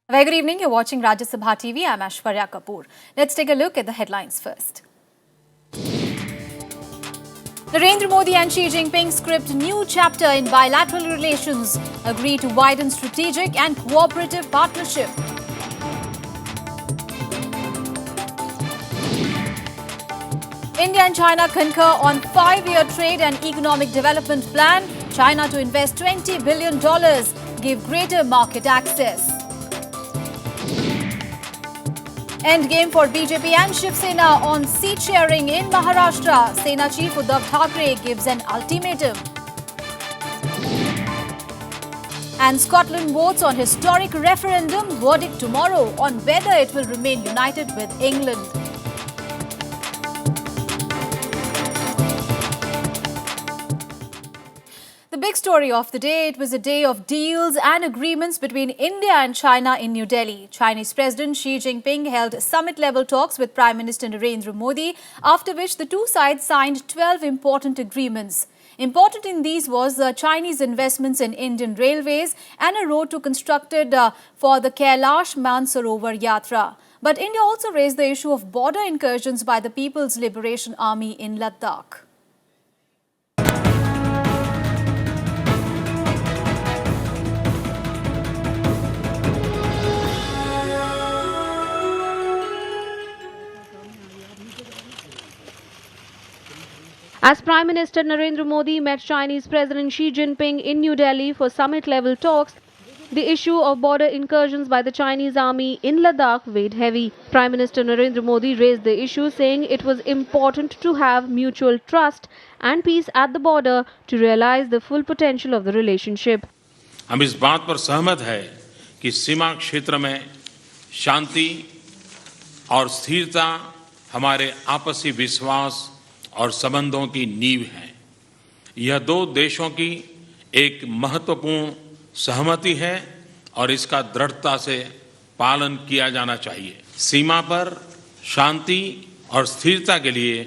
Very good evening. You're watching Rajya Sabha TV. I'm Aishwarya Kapoor. Let's take a look at the headlines first. Narendra Modi and Xi Jinping script new chapter in bilateral relations, agree to widen strategic and cooperative partnership. India and China concur on 5-year trade and economic development plan. China to invest $20 billion, give greater market access. Endgame for BJP and Shiv Sena on seat sharing in Maharashtra. Sena Chief Uddhav Thackeray gives an ultimatum. And Scotland votes on historic referendum, verdict tomorrow on whether it will remain united with England. The big story of the day, it was a day of deals and agreements between India and China in New Delhi. Chinese President Xi Jinping held summit-level talks with Prime Minister Narendra Modi, after which the two sides signed 12 important agreements. Important in these was the Chinese investments in Indian railways and a road to constructed for the Kailash Mansarovar Yatra. But India also raised the issue of border incursions by the People's Liberation Army in Ladakh. As Prime Minister Narendra Modi met Chinese President Xi Jinping in New Delhi for summit-level talks, the issue of border incursions by the Chinese army in Ladakh weighed heavy. Prime Minister Narendra Modi raised the issue, saying it was important to have mutual trust and peace at the border to realize the full potential of the relationship. हम इस बात पर सहमत है कि सीमा क्षेत्र में शांति और स्थिरता हमारे आपसी विश्वास और संबंधों की नींव है। यह दो देशों की एक महत्वपूर्ण सहमति है और इसका दृढ़ता से पालन किया जाना चाहिए। सीमा पर शांति और स्थिरता के लिए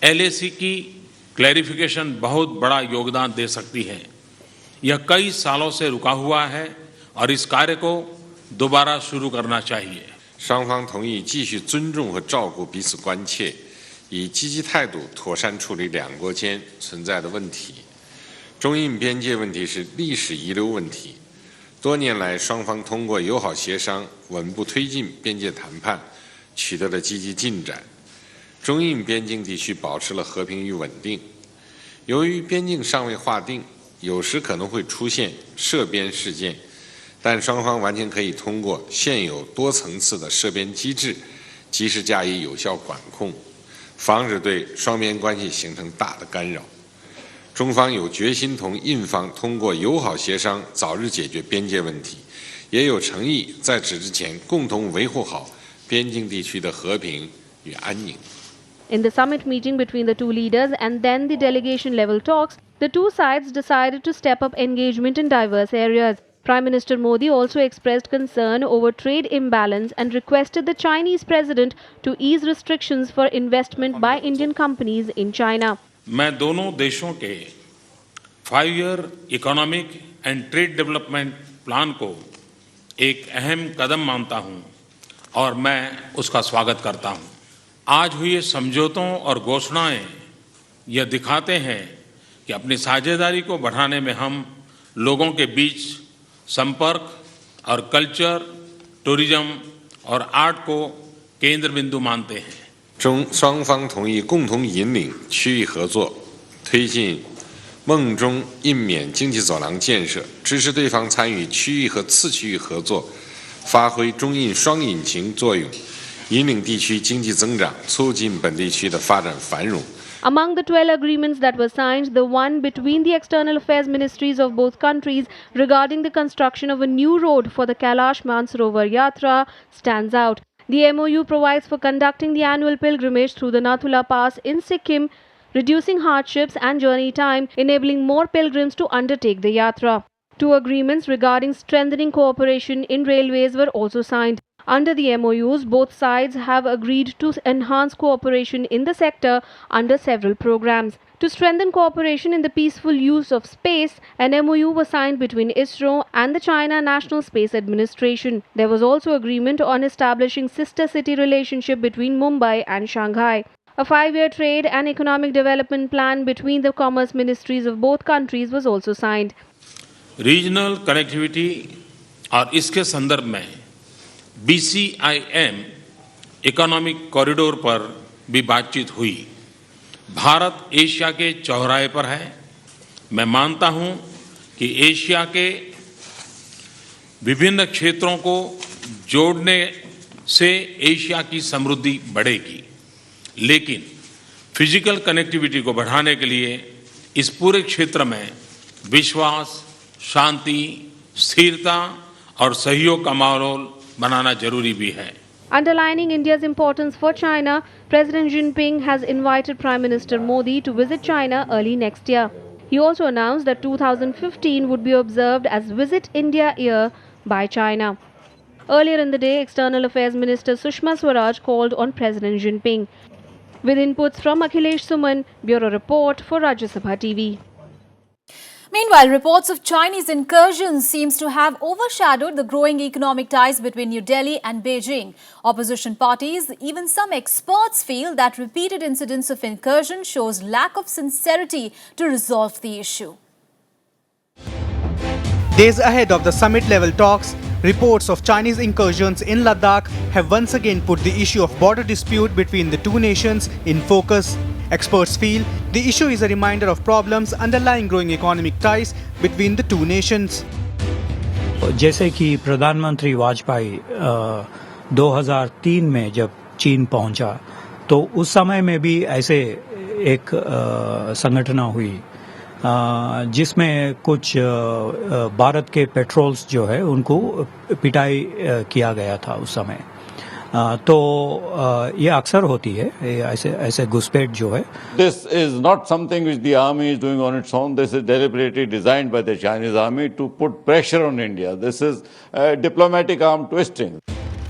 LAC की क्लैरिफिकेशन बहुत बड़ा योगदान दे सकती है। यह कई सालों से रुका हुआ है और इस कार्य को दोबारा शुरू करना चाहिए। 双方同意继续尊重和照顾彼此关切，以积极态度妥善处理两国间存在的问题。中印边界问题是历史遗留问题，多年来双方通过友好协商稳步推进边界谈判，取得了积极进展。中印边境地区保持了和平与稳定。由于边境尚未划定，有时可能会出现涉边事件，但双方完全可以通过现有多层次的涉边机制，及时加以有效管控，防止对双边关系形成大的干扰。中方有决心同印方通过友好协商早日解决边界问题，也有诚意在此之前共同维护好边境地区的和平与安宁。In the summit meeting between the two leaders and then the delegation-level talks, the two sides decided to step up engagement in diverse areas. Prime Minister Modi also expressed concern over trade imbalance and requested the Chinese president to ease restrictions for investment by Indian companies in China. मैं दोनों देशों के 5-year economic and trade development plan को एक अहम कदम मानता हूं और मैं उसका स्वागत करता हूं। आज हुए समझौतों और घोषणाएं यह दिखाते हैं कि अपनी साझेदारी को बढ़ाने में हम लोगों के बीच संपर्क और कल्चर, टूरिज्म और आर्ट को केंद्र बिंदु मानते हैं। 双方同意共同引领区域合作，推进孟中印缅经济走廊建设，支持对方参与区域和次区域合作，发挥中印双引擎作用，引领地区经济增长，促进本地区的发展繁荣。 Among the 12 agreements that were signed, the one between the external affairs ministries of both countries regarding the construction of a new road for the Kailash Mansarovar Yatra stands out. The MOU provides for conducting the annual pilgrimage through the Nathula Pass in Sikkim, reducing hardships and journey time, enabling more pilgrims to undertake the yatra. Two agreements regarding strengthening cooperation in railways were also signed. Under the MOUs, both sides have agreed to enhance cooperation in the sector under several programs. To strengthen cooperation in the peaceful use of space, an MOU was signed between ISRO and the China National Space Administration. There was also agreement on establishing sister city relationship between Mumbai and Shanghai. A 5-year trade and economic development plan between the commerce ministries of both countries was also signed. Regional connectivity और इसके संदर्भ में BCIM economic corridor पर भी बातचीत हुई। Bharat Asia के चौराहे पर है। मैं मानता हूं कि एशिया के विभिन्न क्षेत्रों को जोड़ने से एशिया की समृद्धि बढ़ेगी, लेकिन फिजिकल कनेक्टिविटी को बढ़ाने के लिए इस पूरे क्षेत्र में विश्वास, शांति, स्थिरता और सहयोग का माहौल बनाना जरूरी भी है। Underlining India's importance for China, President Jinping has invited Prime Minister Modi to visit China early next year. He also announced that 2015 would be observed as Visit India Year by China. Earlier in the day, External Affairs Minister Sushma Swaraj called on President Jinping. With inputs from Akhilesh Suman, Bureau Report for Rajya Sabha TV. Meanwhile, reports of Chinese incursions seems to have overshadowed the growing economic ties between New Delhi and Beijing. Opposition parties, even some experts, feel that repeated incidents of incursion shows lack of sincerity to resolve the issue. Days ahead of the summit-level talks, reports of Chinese incursions in Ladakh have once again put the issue of border dispute between the two nations in focus. Experts feel the issue is a reminder of problems underlying growing economic ties between the two nations. जैसे कि प्रधानमंत्री वाजपेयी 2003 में जब चीन पहुंचा, तो उस समय में भी ऐसे एक संगठना हुई जिसमें कुछ भारत के पेट्रोल्स जो है उनको पिटाई किया गया था उस समय। तो ये अक्सर होती है, ऐसे घुसपैठ जो है। This is not something which the army is doing on its own. This is deliberately designed by the Chinese army to put pressure on India. This is diplomatic arm twisting.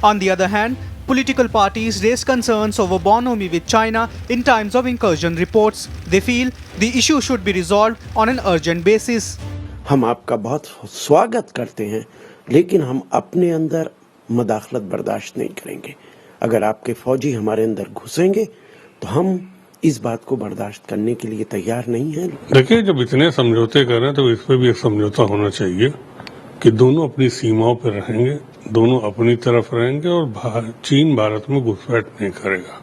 On the other hand, political parties raise concerns over bonhomie with China in times of incursion reports. They feel the issue should be resolved on an urgent basis. हम आपका बहुत स्वागत करते हैं, लेकिन हम अपने अंदर मदाखलत बर्दाश्त नहीं करेंगे। अगर आपके फौजी हमारे अंदर घुसेंगे तो हम इस बात को बर्दाश्त करने के लिए तैयार नहीं हैं। देखिए, जब इतने समझौते कर रहे हैं तो इस पर भी एक समझौता होना चाहिए कि दोनों अपनी सीमाओं पर रहेंगे, दोनों अपनी तरफ रहेंगे और चीन भारत में घुसपैठ नहीं करेगा।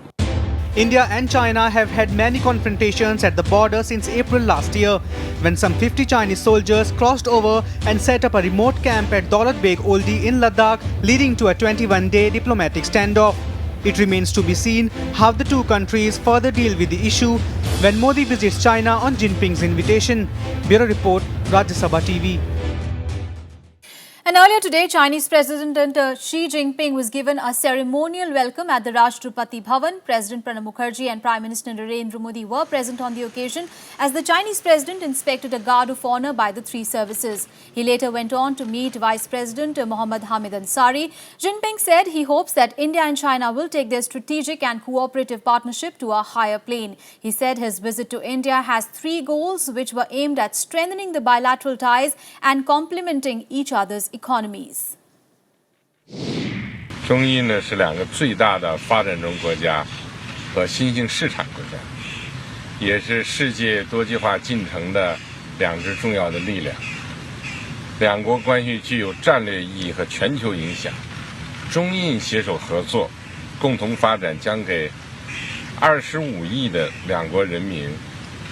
India and China have had many confrontations at the border since April last year, when some 50 Chinese soldiers crossed over and set up a remote camp at Daulat Beg Oldi in Ladakh, leading to a 21-day diplomatic standoff. It remains to be seen how the two countries further deal with the issue when Modi visits China on Jinping's invitation. Bureau Report, Rajya Sabha TV. And earlier today, Chinese President Xi Jinping was given a ceremonial welcome at the Rashtrapati Bhavan. President Pranab Mukherjee and Prime Minister Narendra Modi were present on the occasion as the Chinese President inspected a guard of honor by the three services. He later went on to meet Vice President Mohammad Hamid Ansari. Jinping said he hopes that India and China will take their strategic and cooperative partnership to a higher plane. He said his visit to India has three goals which were aimed at strengthening the bilateral ties and complementing each other's economies. 中印呢是两个最大的发展中国家和新兴市场国家，也是世界多极化进程的两支重要的力量。两国关系具有战略意义和全球影响。中印携手合作，共同发展，将给25亿的两国人民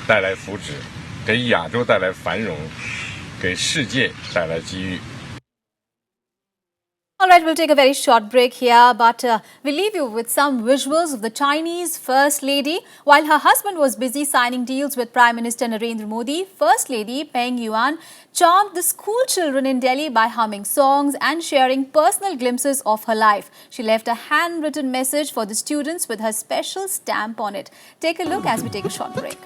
带来福祉，给亚洲带来繁荣，给世界带来机遇。 All right, we'll take a very short break here, but we'll leave you with some visuals of the Chinese First Lady. While her husband was busy signing deals with Prime Minister Narendra Modi, First Lady Peng Yuan charmed the school children in Delhi by humming songs and sharing personal glimpses of her life. She left a handwritten message for the students with her special stamp on it. Take a look as we take a short break.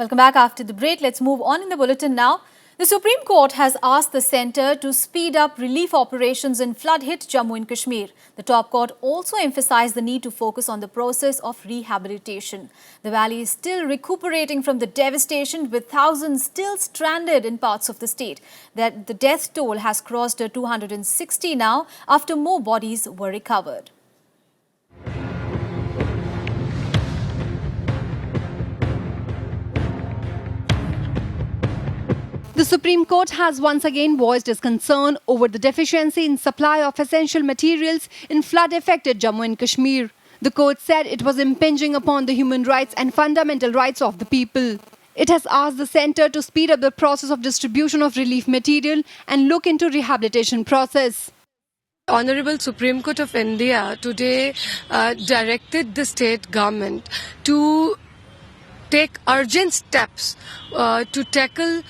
Welcome back after the break. Let's move on in the bulletin now. The Supreme Court has asked the centre to speed up relief operations in flood-hit Jammu and Kashmir. The top court also emphasised the need to focus on the process of rehabilitation. The valley is still recuperating from the devastation, with thousands still stranded in parts of the state. That the death toll has crossed 260 now after more bodies were recovered. The Supreme Court has once again voiced its concern over the deficiency in supply of essential materials in flood-affected Jammu and Kashmir. The court said it was impinging upon the human rights and fundamental rights of the people. It has asked the centre to speed up the process of distribution of relief material and look into rehabilitation process. Honorable Supreme Court of India today directed the state government to take urgent steps to tackle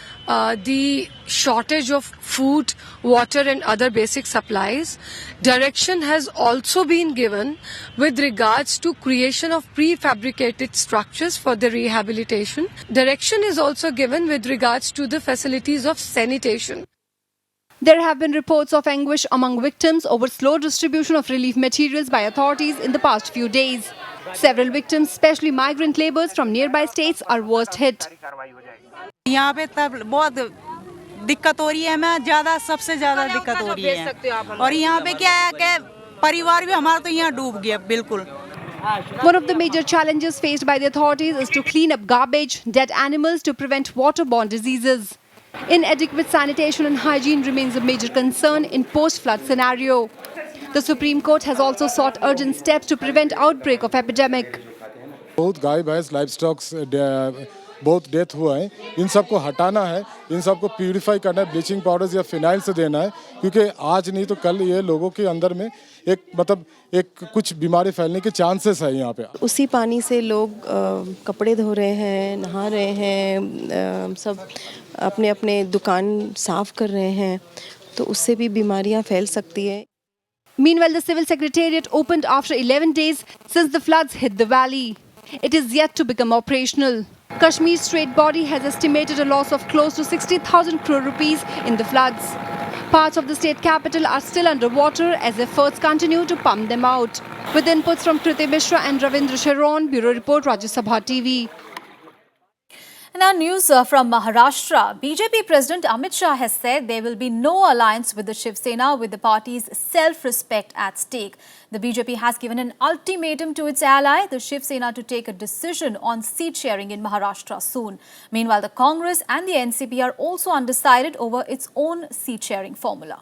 the shortage of food, water and other basic supplies. Direction has also been given with regards to creation of prefabricated structures for the rehabilitation. Direction is also given with regards to the facilities of sanitation. There have been reports of anguish among victims over slow distribution of relief materials by authorities in the past few days. Several victims, especially migrant laborers from nearby states, are worst hit. यहाँ पे तब बहुत दिक्कत हो रही है, हमें सबसे ज़्यादा दिक्कत हो रही है और यहाँ पे क्या है कि परिवार भी हमारा तो यहाँ डूब गया बिल्कुल. One of the major challenges faced by the authorities is to clean up garbage, dead animals to prevent waterborne diseases. Inadequate sanitation and hygiene remains a major concern in post-flood scenario. The Supreme Court has also sought urgent steps to prevent outbreak of epidemic. बहुत गाय भैंस live stocks बहुत death हुआ है, इन सबको हटाना है, इन सबको purify करना है, ब्लीचिंग पाउडर्स या फिनाइल से देना है, क्योंकि आज नहीं तो कल ये लोगों के अंदर में एक कुछ बीमारी फैलने के चांसेस है यहाँ पे. उसी पानी से लोग कपड़े धो रहे हैं, नहा रहे हैं, सब अपने अपने दुकान साफ कर रहे हैं, तो उससे भी बीमारियाँ फैल सकती है. Meanwhile, the Civil Secretariat opened after 11 days since the floods hit the valley. It is yet to become operational. Kashmir's state body has estimated a loss of close to 60,000 crore rupees in the floods. Parts of the state capital are still underwater as efforts continue to pump them out. With inputs from Kriti Mishra and Ravindra Sharon, Bureau Report, Rajya Sabha TV. Now news from Maharashtra. BJP President Amit Shah has said there will be no alliance with the Shiv Sena with the party's self-respect at stake. The BJP has given an ultimatum to its ally, the Shiv Sena, to take a decision on seat sharing in Maharashtra soon. Meanwhile, the Congress and the NCP are also undecided over its own seat sharing formula.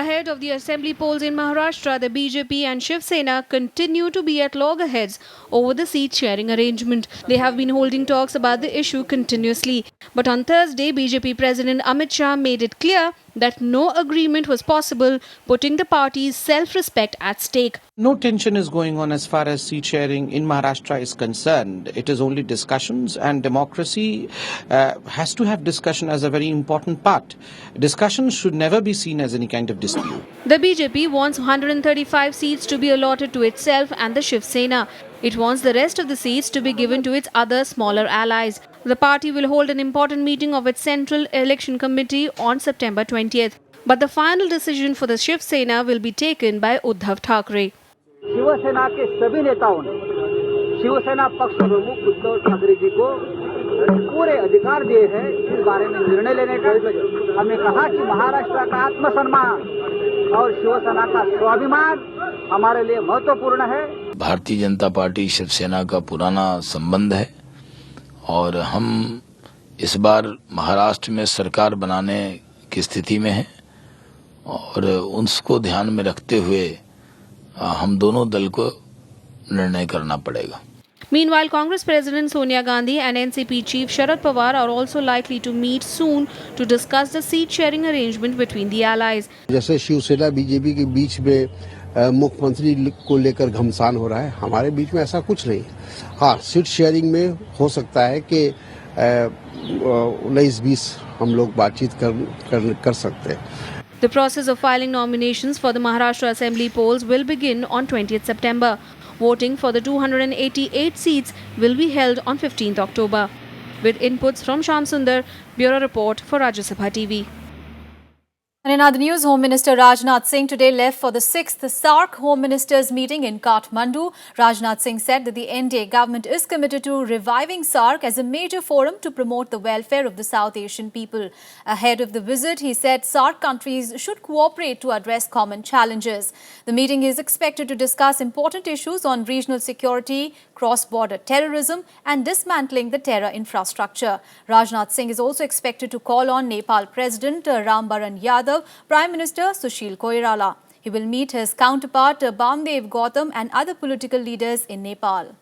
Ahead of the assembly polls in Maharashtra, the BJP and Shiv Sena continue to be at loggerheads over the seat-sharing arrangement. They have been holding talks about the issue continuously. But on Thursday, BJP President Amit Shah made it clear that no agreement was possible, putting the party's self-respect at stake. No tension is going on as far as seat sharing in Maharashtra is concerned. It is only discussions, and democracy has to have discussion as a very important part. Discussions should never be seen as any kind of dispute. The BJP wants 135 seats to be allotted to itself and the Shiv Sena. It wants the rest of the seats to be given to its other smaller allies. The party will hold an important meeting of its Central Election Committee on September 20th. But the final decision for the Shiv Sena will be taken by Uddhav Thackeray. Shiv Sena के सभी नेताओं ने शिवसेना पक्ष प्रमुख उद्धव ठाकरे जी को पूरे अधिकार दिए हैं इस बारे में निर्णय लेने का. हमने कहा कि महाराष्ट्र का आत्मसम्मान और शिवसेना का स्वाभिमान हमारे लिए महत्वपूर्ण है. भारतीय जनता पार्टी शिवसेना का पुराना संबंध है और हम इस बार महाराष्ट्र में सरकार बनाने की स्थिति में हैं और उसको ध्यान में रखते हुए हम दोनों दल को निर्णय करना पड़ेगा. Meanwhile, Congress President Sonia Gandhi and NCP Chief Sharad Pawar are also likely to meet soon to discuss the seat-sharing arrangement between the allies. जैसे शिवसेना बीजेपी के बीच में मुख्यमंत्री को लेकर घमसान हो रहा है, हमारे बीच में ऐसा कुछ नहीं. हाँ, सीट शेयरिंग में हो सकता है कि 19-20 हम लोग बातचीत कर सकते हैं. The process of filing nominations for the Maharashtra Assembly polls will begin on 20th September. Voting for the 288 seats will be held on 15th October. With inputs from Shan Sundar, Bureau Report for Rajya Sabha TV. And in other news, Home Minister Rajnath Singh today left for the 6th SAARC Home Ministers meeting in Kathmandu. Rajnath Singh said that the NDA government is committed to reviving SAARC as a major forum to promote the welfare of the South Asian people. Ahead of the visit, he said SAARC countries should cooperate to address common challenges. The meeting is expected to discuss important issues on regional security, cross-border terrorism and dismantling the terror infrastructure. Rajnath Singh is also expected to call on Nepal President Rambaran Yadav, Prime Minister Sushil Koirala. He will meet his counterpart Bamdev Gautam and other political leaders in Nepal.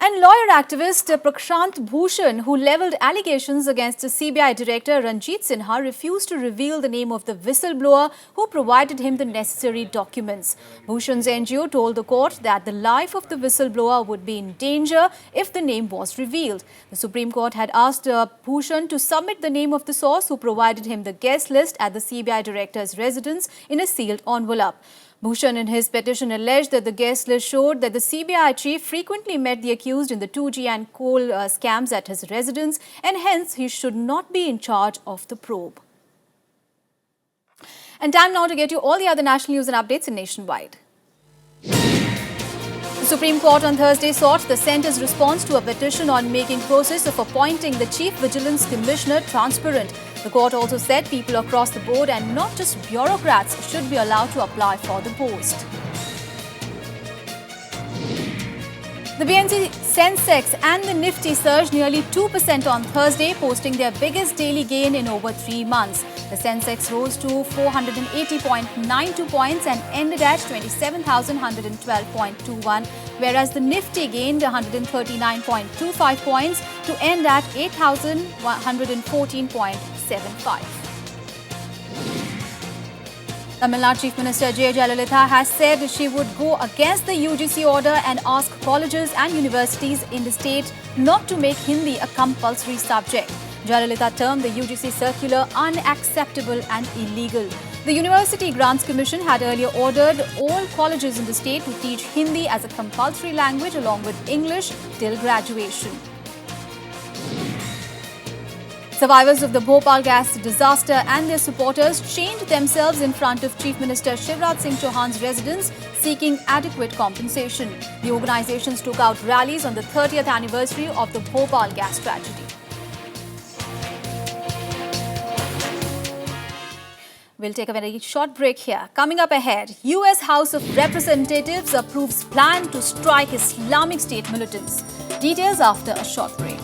And lawyer activist Prashant Bhushan, who levelled allegations against CBI Director Ranjit Sinha, refused to reveal the name of the whistleblower who provided him the necessary documents. Bhushan's NGO told the court that the life of the whistleblower would be in danger if the name was revealed. The Supreme Court had asked Bhushan to submit the name of the source who provided him the guest list at the CBI Director's residence in a sealed envelope. Bhushan in his petition alleged that the guest list showed that the CBI chief frequently met the accused in the 2G and coal scams at his residence and hence he should not be in charge of the probe. And time now to get you all the other national news and updates in Nationwide. The Supreme Court on Thursday sought the centre's response to a petition on making process of appointing the Chief Vigilance Commissioner transparent. The court also said people across the board and not just bureaucrats should be allowed to apply for the post. The BNC Sensex and the Nifty surged nearly 2% on Thursday, posting their biggest daily gain in over 3 months. The Sensex rose to 480.92 points and ended at 27,112.21, whereas the Nifty gained 139.25 points to end at 8,114.75. Tamil Nadu Chief Minister J. Jayalalitha has said she would go against the UGC order and ask colleges and universities in the state not to make Hindi a compulsory subject. Jayalalitha termed the UGC circular unacceptable and illegal. The University Grants Commission had earlier ordered all colleges in the state to teach Hindi as a compulsory language along with English till graduation. Survivors of the Bhopal gas disaster and their supporters chained themselves in front of Chief Minister Shivraj Singh Chauhan's residence seeking adequate compensation. The organizations took out rallies on the 30th anniversary of the Bhopal gas tragedy. We'll take a very short break here. Coming up ahead, US House of Representatives approves plan to strike Islamic State militants. Details after a short break.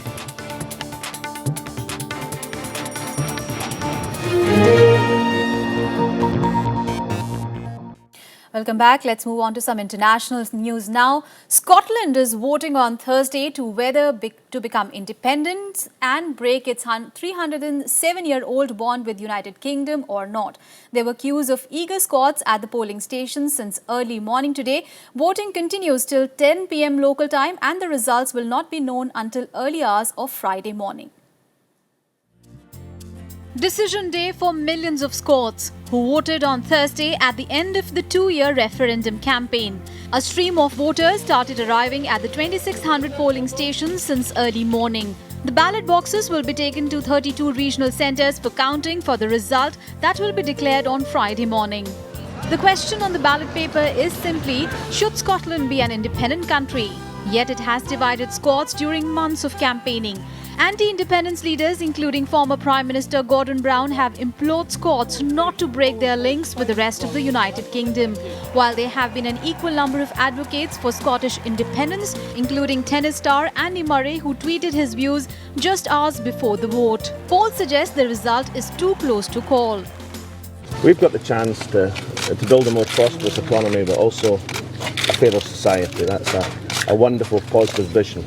Welcome back. Let's move on to some international news now. Scotland is voting on Thursday to whether to become independent and break its 307-year-old bond with United Kingdom or not. There were queues of eager Scots at the polling stations since early morning today. Voting continues till 10 p.m. local time and the results will not be known until early hours of Friday morning. Decision day for millions of Scots who voted on Thursday at the end of the 2-year referendum campaign. A stream of voters started arriving at the 2,600 polling stations since early morning. The ballot boxes will be taken to 32 regional centres for counting for the result that will be declared on Friday morning. The question on the ballot paper is simply, should Scotland be an independent country? Yet it has divided Scots during months of campaigning. Anti-independence leaders, including former Prime Minister Gordon Brown, have implored Scots not to break their links with the rest of the United Kingdom, while there have been an equal number of advocates for Scottish independence, including tennis star Andy Murray, who tweeted his views just hours before the vote. Polls suggest the result is too close to call. We've got the chance to build a more prosperous economy, but also a fairer society. That's a wonderful, positive vision.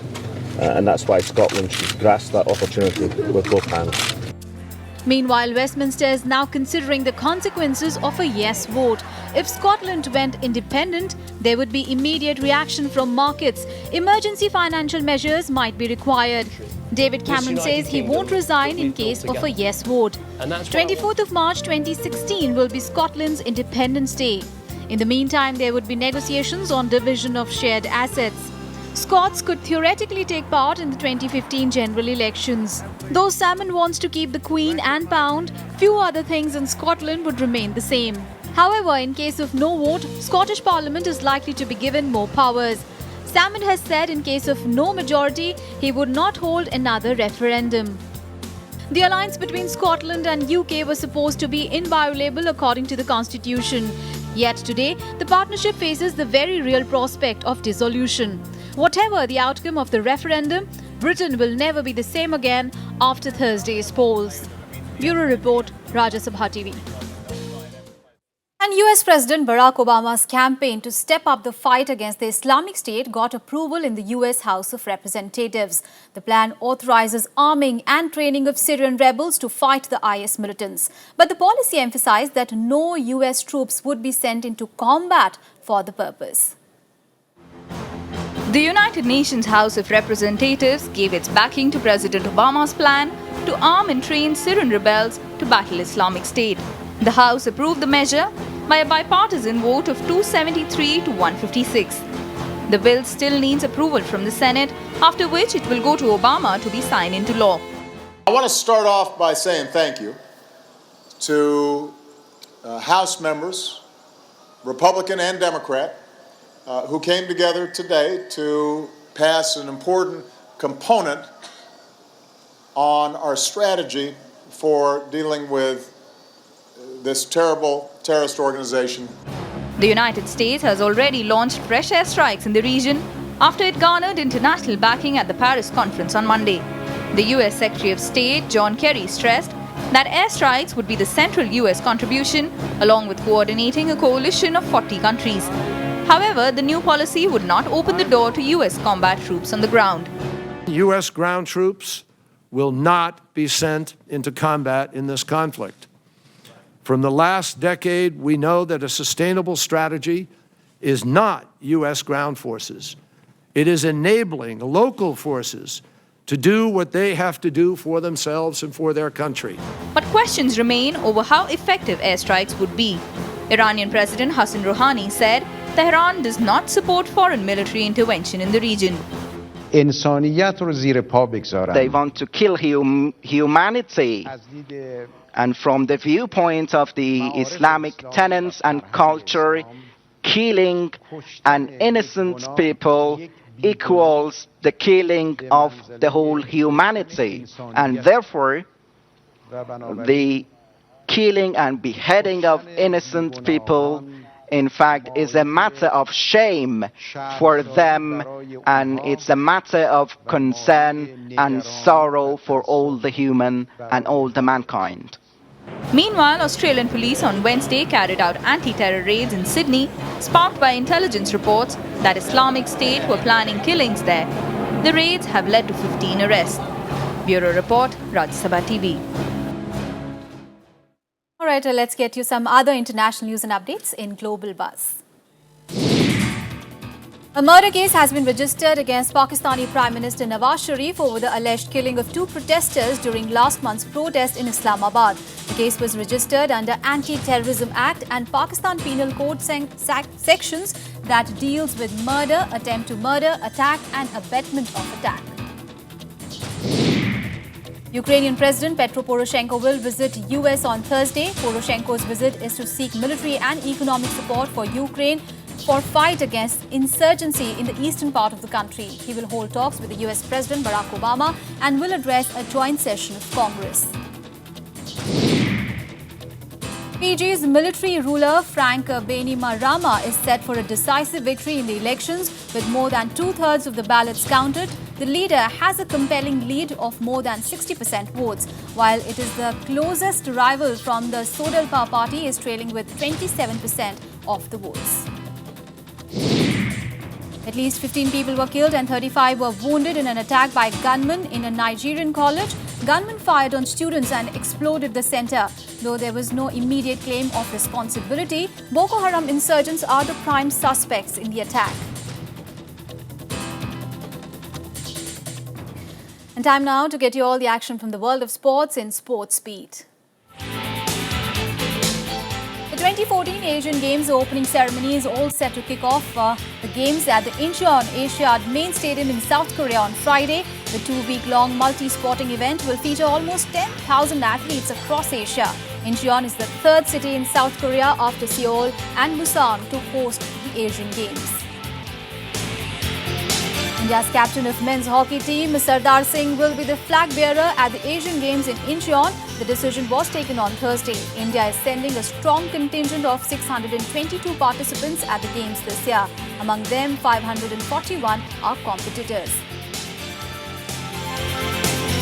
And that's why Scotland should grasp that opportunity with both hands. Meanwhile, Westminster is now considering the consequences of a yes vote. If Scotland went independent, there would be immediate reaction from markets. Emergency financial measures might be required. David Cameron says he won't resign in case of a yes vote. 24th of March 2016 will be Scotland's Independence Day. In the meantime, there would be negotiations on division of shared assets. Scots could theoretically take part in the 2015 general elections. Though Salmond wants to keep the Queen and Pound, few other things in Scotland would remain the same. However, in case of no vote, Scottish Parliament is likely to be given more powers. Salmond has said in case of no majority, he would not hold another referendum. The alliance between Scotland and UK was supposed to be inviolable according to the constitution. Yet today, the partnership faces the very real prospect of dissolution. Whatever the outcome of the referendum, Britain will never be the same again after Thursday's polls. Bureau Report, Rajya Sabha TV. And US President Barack Obama's campaign to step up the fight against the Islamic State got approval in the US House of Representatives. The plan authorizes arming and training of Syrian rebels to fight the IS militants. But the policy emphasized that no US troops would be sent into combat for the purpose. The United Nations House of Representatives gave its backing to President Obama's plan to arm and train Syrian rebels to battle Islamic State. The House approved the measure by a bipartisan vote of 273 to 156. The bill still needs approval from the Senate, after which it will go to Obama to be signed into law. I want to start off by saying thank you to House members, Republican and Democrat, who came together today to pass an important component on our strategy for dealing with this terrible terrorist organization. The United States has already launched fresh airstrikes in the region after it garnered international backing at the Paris conference on Monday. The US Secretary of State John Kerry stressed that airstrikes would be the central US contribution, along with coordinating a coalition of 40 countries. However, the new policy would not open the door to US combat troops on the ground. US ground troops will not be sent into combat in this conflict. From the last decade, we know that a sustainable strategy is not U.S. ground forces. It is enabling local forces to do what they have to do for themselves and for their country. But questions remain over how effective airstrikes would be. Iranian President Hassan Rouhani said Tehran does not support foreign military intervention in the region. They want to kill humanity. And from the viewpoint of the Islamic tenets and culture, killing an innocent people equals the killing of the whole humanity. And therefore, the killing and beheading of innocent people, in fact, is a matter of shame for them, and it's a matter of concern and sorrow for all the human and all the mankind. Meanwhile, Australian police on Wednesday carried out anti-terror raids in Sydney, sparked by intelligence reports that Islamic State were planning killings there. The raids have led to 15 arrests. Bureau Report, Rajya Sabha TV. All right, let's get you some other international news and updates in Global Buzz. A murder case has been registered against Pakistani Prime Minister Nawaz Sharif over the alleged killing of two protesters during last month's protest in Islamabad. The case was registered under Anti-Terrorism Act and Pakistan Penal Code sections that deals with murder, attempt to murder, attack and abetment of attack. Ukrainian President Petro Poroshenko will visit US on Thursday. Poroshenko's visit is to seek military and economic support for Ukraine for fight against insurgency in the eastern part of the country. He will hold talks with the US President Barack Obama and will address a joint session of Congress. Fiji's military ruler Frank Bainimarama is set for a decisive victory in the elections with more than two-thirds of the ballots counted. The leader has a compelling lead of more than 60% votes, while it is the closest rival from the Sodalpa party is trailing with 27% of the votes. At least 15 people were killed and 35 were wounded in an attack by gunmen in a Nigerian college. Gunmen fired on students and exploded the center. Though there was no immediate claim of responsibility, Boko Haram insurgents are the prime suspects in the attack. And time now to get you all the action from the world of sports in Sports Beat. The 2014 Asian Games opening ceremony is all set to kick off the games at the Incheon Asiad Main Stadium in South Korea on Friday. The 2-week-long multi-sporting event will feature almost 10,000 athletes across Asia. Incheon is the third city in South Korea after Seoul and Busan to host the Asian Games. India's captain of men's hockey team, Sardar Singh, will be the flag bearer at the Asian Games in Incheon. The decision was taken on Thursday. India is sending a strong contingent of 622 participants at the Games this year. Among them, 541 are competitors.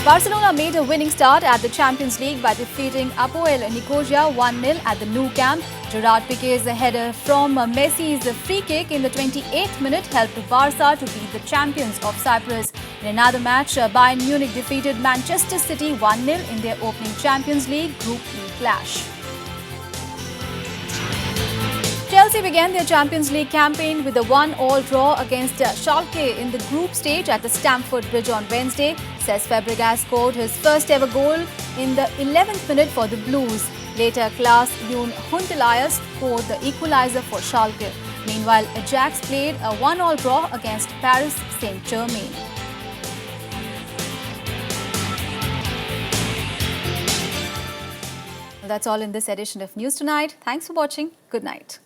Barcelona made a winning start at the Champions League by defeating Apoel Nicosia 1-0 at the Nou Camp. Gerard Piqué's header from Messi's free kick in the 28th minute helped Barca to beat the champions of Cyprus. In another match, Bayern Munich defeated Manchester City 1-0 in their opening Champions League Group E clash. Chelsea began their Champions League campaign with a 1-1 draw against Schalke in the group stage at the Stamford Bridge on Wednesday. Cesc Fabregas scored his first ever goal in the 11th minute for the Blues. Later, Klaas Jon Huntelaar scored the equaliser for Schalke. Meanwhile, Ajax played a 1-1 draw against Paris Saint-Germain. Well, that's all in this edition of News Tonight. Thanks for watching. Good night.